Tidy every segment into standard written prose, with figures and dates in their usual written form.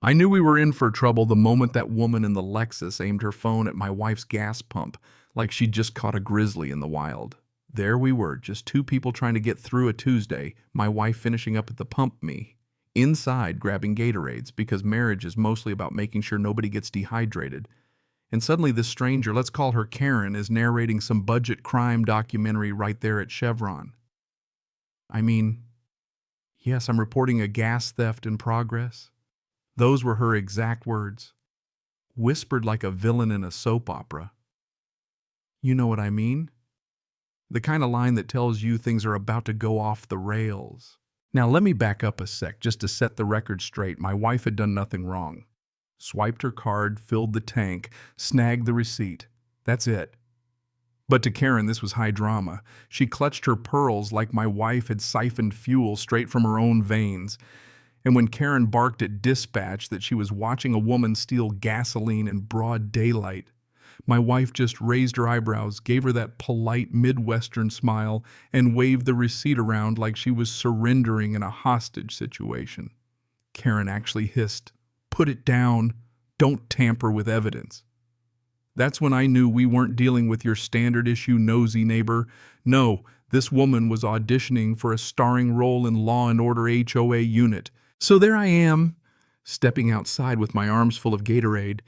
I knew we were in for trouble the moment that woman in the Lexus aimed her phone at my wife's gas pump, like she'd just caught a grizzly in the wild. There we were, just two people trying to get through a Tuesday, my wife finishing up at the pump, me inside grabbing Gatorades because marriage is mostly about making sure nobody gets dehydrated. And suddenly this stranger, let's call her Karen, is narrating some budget crime documentary right there at Chevron. I mean, yes, I'm reporting a gas theft in progress. Those were her exact words, whispered like a villain in a soap opera. You know what I mean? The kind of line that tells you things are about to go off the rails. Now let me back up a sec just to set the record straight. My wife had done nothing wrong. Swiped her card, filled the tank, snagged the receipt. That's it. But to Karen, this was high drama. She clutched her pearls like my wife had siphoned fuel straight from her own veins. And when Karen barked at dispatch that she was watching a woman steal gasoline in broad daylight, my wife just raised her eyebrows, gave her that polite Midwestern smile, and waved the receipt around like she was surrendering in a hostage situation. Karen actually hissed, "Put it down. Don't tamper with evidence." That's when I knew we weren't dealing with your standard issue nosy neighbor. No, this woman was auditioning for a starring role in Law and Order HOA unit. So there I am, stepping outside with my arms full of Gatorade,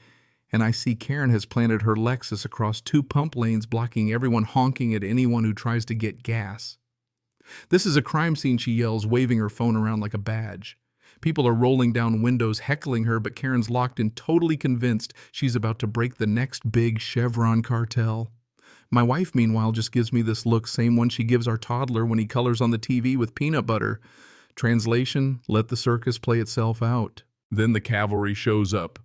and I see Karen has planted her Lexus across two pump lanes, blocking everyone honking at anyone who tries to get gas. "This is a crime scene," she yells, waving her phone around like a badge. People are rolling down windows, heckling her, but Karen's locked in, totally convinced she's about to break the next big Chevron cartel. My wife, meanwhile, just gives me this look, same one she gives our toddler when he colors on the TV with peanut butter. Translation, let the circus play itself out. Then the cavalry shows up.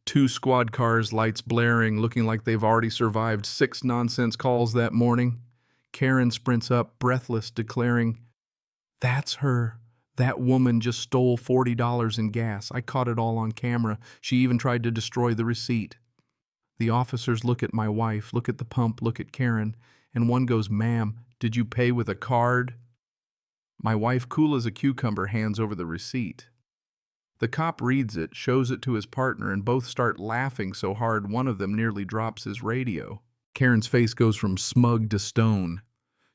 Two squad cars, lights blaring, looking like they've already survived 6 nonsense calls that morning. Karen sprints up, breathless, declaring, "That's her. That woman just stole $40 in gas. I caught it all on camera. She even tried to destroy the receipt." The officers look at my wife, look at the pump, look at Karen, and one goes, "Ma'am, did you pay with a card?" My wife, cool as a cucumber, hands over the receipt. The cop reads it, shows it to his partner, and both start laughing so hard one of them nearly drops his radio. Karen's face goes from smug to stone.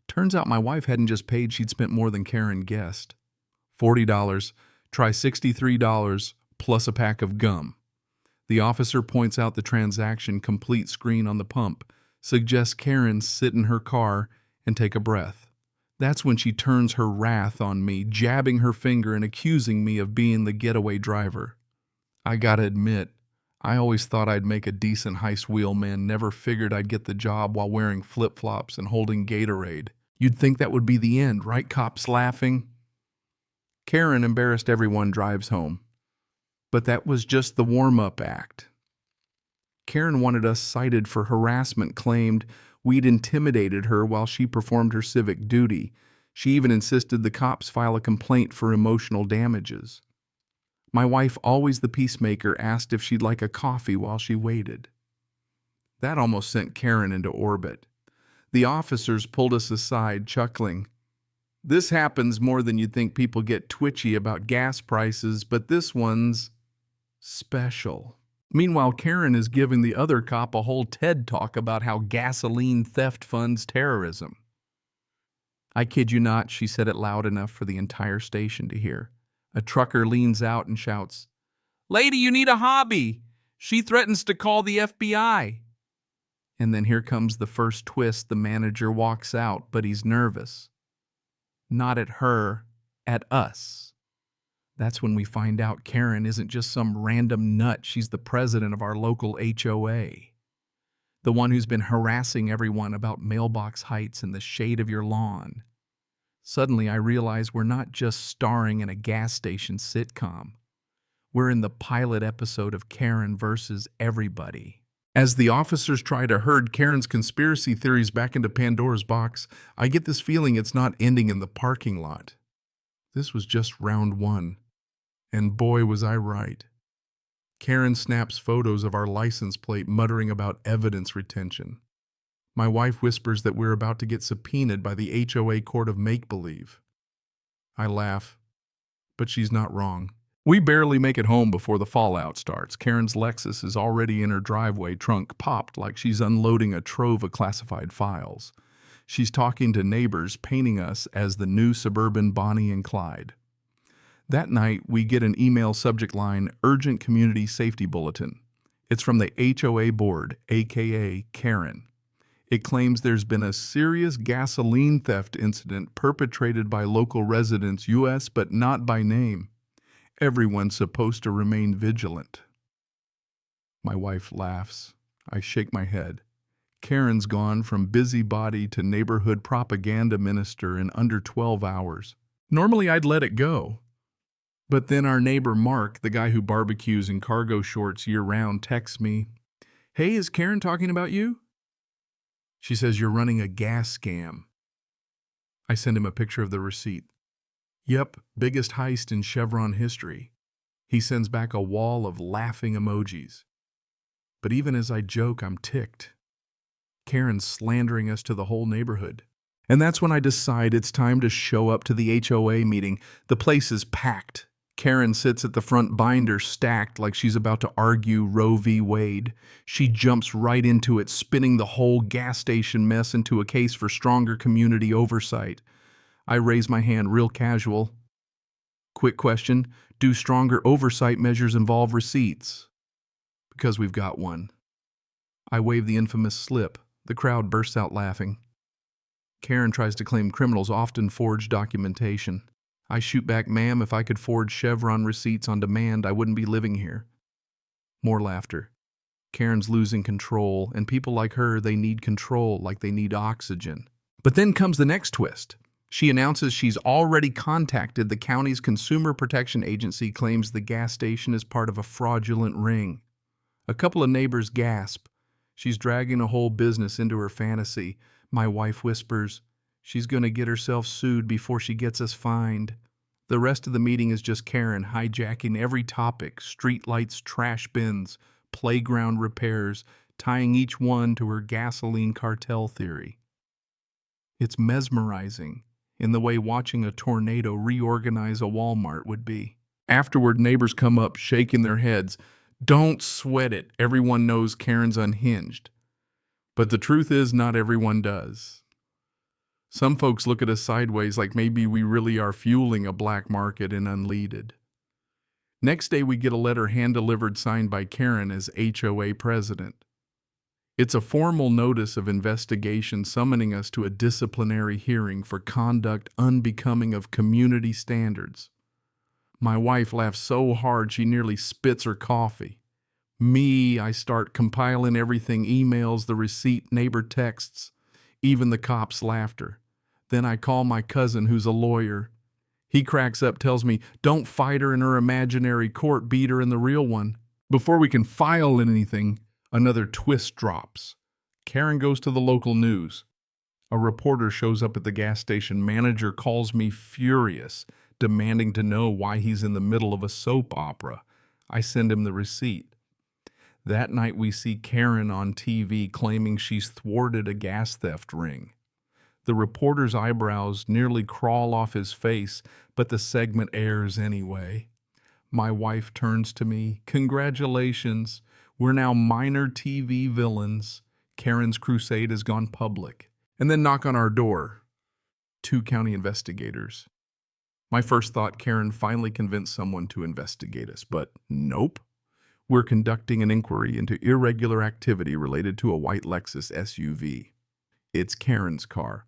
Turns out my wife hadn't just paid, she'd spent more than Karen guessed. $40, try $63, plus a pack of gum. The officer points out the transaction complete screen on the pump, suggests Karen sit in her car and take a breath. That's when she turns her wrath on me, jabbing her finger and accusing me of being the getaway driver. I gotta admit, I always thought I'd make a decent heist wheelman, never figured I'd get the job while wearing flip-flops and holding Gatorade. You'd think that would be the end, right, cops laughing? Karen, embarrassed everyone, drives home. But that was just the warm-up act. Karen wanted us cited for harassment, claimed we'd intimidated her while she performed her civic duty. She even insisted the cops file a complaint for emotional damages. My wife, always the peacemaker, asked if she'd like a coffee while she waited. That almost sent Karen into orbit. The officers pulled us aside, chuckling. "This happens more than you'd think. People get twitchy about gas prices, but this one's special." Meanwhile, Karen is giving the other cop a whole TED talk about how gasoline theft funds terrorism. I kid you not, she said it loud enough for the entire station to hear. A trucker leans out and shouts, "Lady, you need a hobby. She threatens to call the FBI." And then here comes the first twist. The manager walks out, but he's nervous. Not at her, at us. That's when we find out Karen isn't just some random nut. She's the president of our local HOA. The one who's been harassing everyone about mailbox heights and the shade of your lawn. Suddenly I realize we're not just starring in a gas station sitcom. We're in the pilot episode of Karen versus everybody. As the officers try to herd Karen's conspiracy theories back into Pandora's box, I get this feeling it's not ending in the parking lot. This was just round one. And boy, was I right. Karen snaps photos of our license plate, muttering about evidence retention. My wife whispers that we're about to get subpoenaed by the HOA Court of Make-Believe. I laugh, but she's not wrong. We barely make it home before the fallout starts. Karen's Lexus is already in her driveway, trunk popped like she's unloading a trove of classified files. She's talking to neighbors, painting us as the new suburban Bonnie and Clyde. That night, we get an email subject line, Urgent Community Safety Bulletin. It's from the HOA board, aka Karen. It claims there's been a serious gasoline theft incident perpetrated by local residents, U.S., but not by name. Everyone's supposed to remain vigilant. My wife laughs. I shake my head. Karen's gone from busybody to neighborhood propaganda minister in under 12 hours. Normally I'd let it go. But then our neighbor Mark, the guy who barbecues in cargo shorts year-round, texts me, "Hey, is Karen talking about you?" She says you're running a gas scam. I send him a picture of the receipt. Yep, biggest heist in Chevron history. He sends back a wall of laughing emojis. But even as I joke, I'm ticked. Karen's slandering us to the whole neighborhood. And that's when I decide it's time to show up to the HOA meeting. The place is packed. Karen sits at the front, binder stacked like she's about to argue Roe v. Wade. She jumps right into it, spinning the whole gas station mess into a case for stronger community oversight. I raise my hand real casual. Quick question, do stronger oversight measures involve receipts? Because we've got one. I wave the infamous slip. The crowd bursts out laughing. Karen tries to claim criminals often forge documentation. I shoot back, ma'am, if I could forge Chevron receipts on demand, I wouldn't be living here. More laughter. Karen's losing control, and people like her, they need control like they need oxygen. But then comes the next twist. She announces she's already contacted the county's Consumer Protection Agency, claims the gas station is part of a fraudulent ring. A couple of neighbors gasp. She's dragging a whole business into her fantasy. My wife whispers, she's going to get herself sued before she gets us fined. The rest of the meeting is just Karen hijacking every topic, streetlights, trash bins, playground repairs, tying each one to her gasoline cartel theory. It's mesmerizing, in the way watching a tornado reorganize a Walmart would be. Afterward, neighbors come up, shaking their heads. Don't sweat it. Everyone knows Karen's unhinged. But the truth is, not everyone does. Some folks look at us sideways like maybe we really are fueling a black market in unleaded. Next day, we get a letter hand-delivered signed by Karen as HOA president. It's a formal notice of investigation summoning us to a disciplinary hearing for conduct unbecoming of community standards. My wife laughs so hard she nearly spits her coffee. Me, I start compiling everything, emails, the receipt, neighbor texts, even the cops' laughter. Then I call my cousin who's a lawyer. He cracks up, tells me, don't fight her in her imaginary court, beat her in the real one. Before we can file anything, another twist drops. Karen goes to the local news. A reporter shows up at the gas station. Manager calls me furious, demanding to know why he's in the middle of a soap opera. I send him the receipt. That night we see Karen on TV claiming she's thwarted a gas theft ring. The reporter's eyebrows nearly crawl off his face, but the segment airs anyway. My wife turns to me. Congratulations, we're now minor TV villains. Karen's crusade has gone public. And then knock on our door. 2 county investigators. My first thought, Karen finally convinced someone to investigate us, but nope. We're conducting an inquiry into irregular activity related to a white Lexus SUV. It's Karen's car.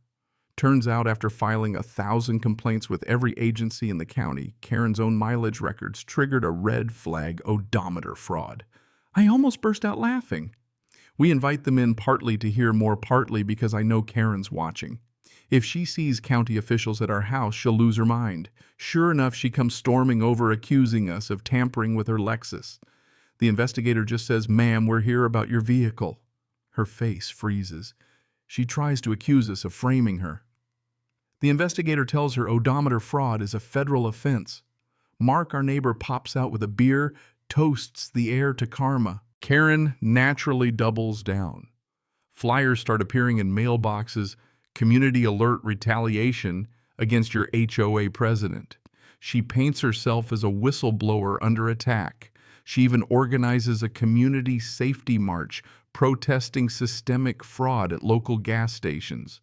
Turns out after filing 1,000 complaints with every agency in the county, Karen's own mileage records triggered a red flag odometer fraud. I almost burst out laughing. We invite them in partly to hear more, partly because I know Karen's watching. If she sees county officials at our house, she'll lose her mind. Sure enough, she comes storming over accusing us of tampering with her Lexus. The investigator just says, "Ma'am, we're here about your vehicle." Her face freezes. She tries to accuse us of framing her. The investigator tells her odometer fraud is a federal offense. Mark, our neighbor, pops out with a beer, toasts the heir to karma. Karen naturally doubles down. Flyers start appearing in mailboxes. Community alert retaliation against your HOA president. She paints herself as a whistleblower under attack. She even organizes a community safety march protesting systemic fraud at local gas stations.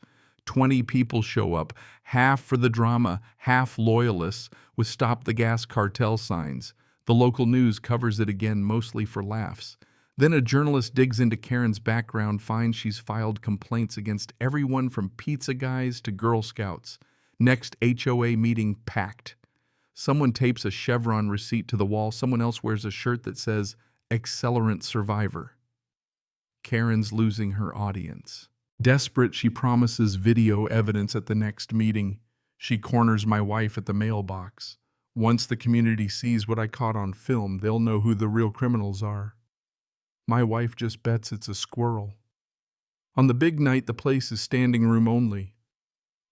20 people show up, half for the drama, half loyalists, with Stop the Gas Cartel signs. The local news covers it again, mostly for laughs. Then a journalist digs into Karen's background, finds she's filed complaints against everyone from pizza guys to Girl Scouts. Next HOA meeting packed. Someone tapes a Chevron receipt to the wall. Someone else wears a shirt that says, "Accelerant Survivor." Karen's losing her audience. Desperate, she promises video evidence at the next meeting. She corners my wife at the mailbox. Once the community sees what I caught on film, they'll know who the real criminals are. My wife just bets it's a squirrel. On the big night, the place is standing room only.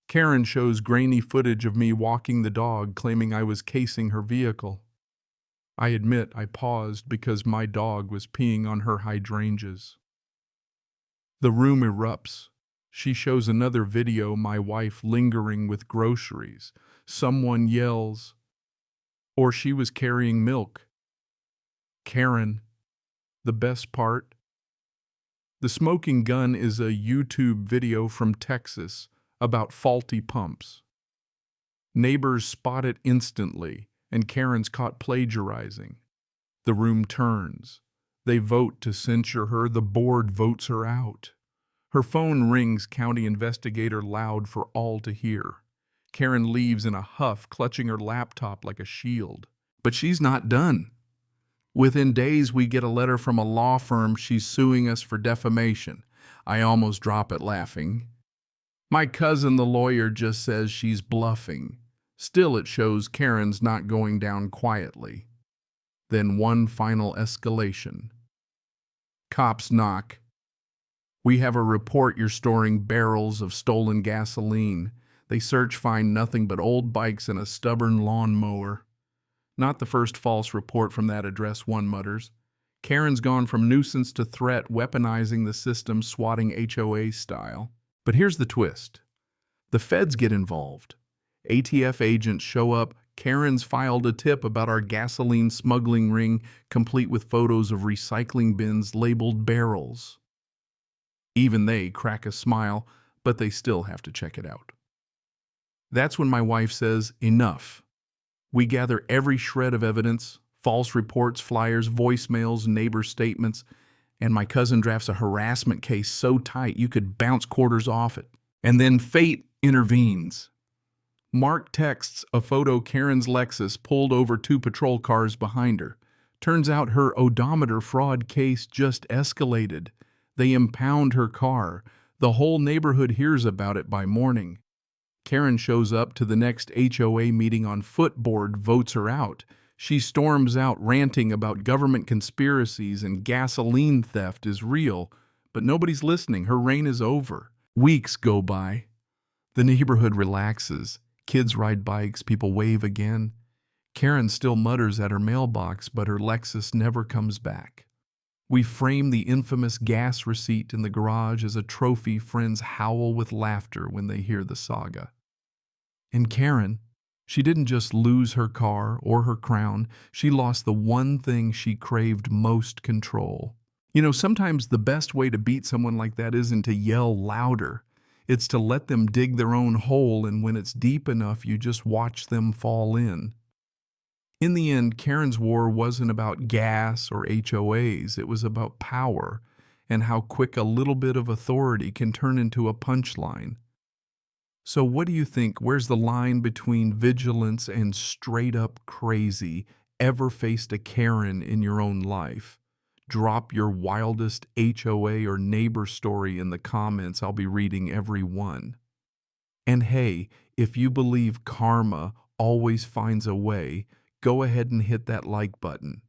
Karen shows grainy footage of me walking the dog, claiming I was casing her vehicle. I admit I paused because my dog was peeing on her hydrangeas. The room erupts. She shows another video, my wife lingering with groceries. Someone yells, "Or she was carrying milk." Karen, the best part? The smoking gun is a YouTube video from Texas about faulty pumps. Neighbors spot it instantly, and Karen's caught plagiarizing. The room turns. They vote to censure her. The board votes her out. Her phone rings, county investigator loud for all to hear. Karen leaves in a huff, clutching her laptop like a shield. But she's not done. Within days, we get a letter from a law firm. She's suing us for defamation. I almost drop it laughing. My cousin, the lawyer, just says she's bluffing. Still, it shows Karen's not going down quietly. Then one final escalation. Cops knock. "We have a report you're storing barrels of stolen gasoline." They search, find nothing but old bikes and a stubborn lawnmower. Not the first false report from that address, one mutters. Karen's gone from nuisance to threat, weaponizing the system, swatting HOA style. But here's the twist. The feds get involved. ATF agents show up. Karen's filed a tip about our gasoline smuggling ring, complete with photos of recycling bins labeled barrels. Even they crack a smile, but they still have to check it out. That's when my wife says, "Enough." We gather every shred of evidence, false reports, flyers, voicemails, neighbor statements, and my cousin drafts a harassment case so tight you could bounce quarters off it. And then fate intervenes. Mark texts a photo Karen's Lexus pulled over 2 patrol cars behind her. Turns out her odometer fraud case just escalated. They impound her car. The whole neighborhood hears about it by morning. Karen shows up to the next HOA meeting on foot. Board votes her out. She storms out ranting about government conspiracies and gasoline theft is real, but nobody's listening. Her reign is over. Weeks go by. The neighborhood relaxes. Kids ride bikes, people wave again. Karen still mutters at her mailbox, but her Lexus never comes back. We frame the infamous gas receipt in the garage as a trophy. Friends howl with laughter when they hear the saga. And Karen, she didn't just lose her car or her crown, she lost the one thing she craved most: control. You know, sometimes the best way to beat someone like that isn't to yell louder. It's to let them dig their own hole, and when it's deep enough, you just watch them fall in. In the end, Karen's war wasn't about gas or HOAs. It was about power and how quick a little bit of authority can turn into a punchline. So what do you think? Where's the line between vigilance and straight-up crazy? Ever faced a Karen in your own life? Drop your wildest HOA or neighbor story in the comments. I'll be reading every one. And hey, if you believe karma always finds a way, go ahead and hit that like button.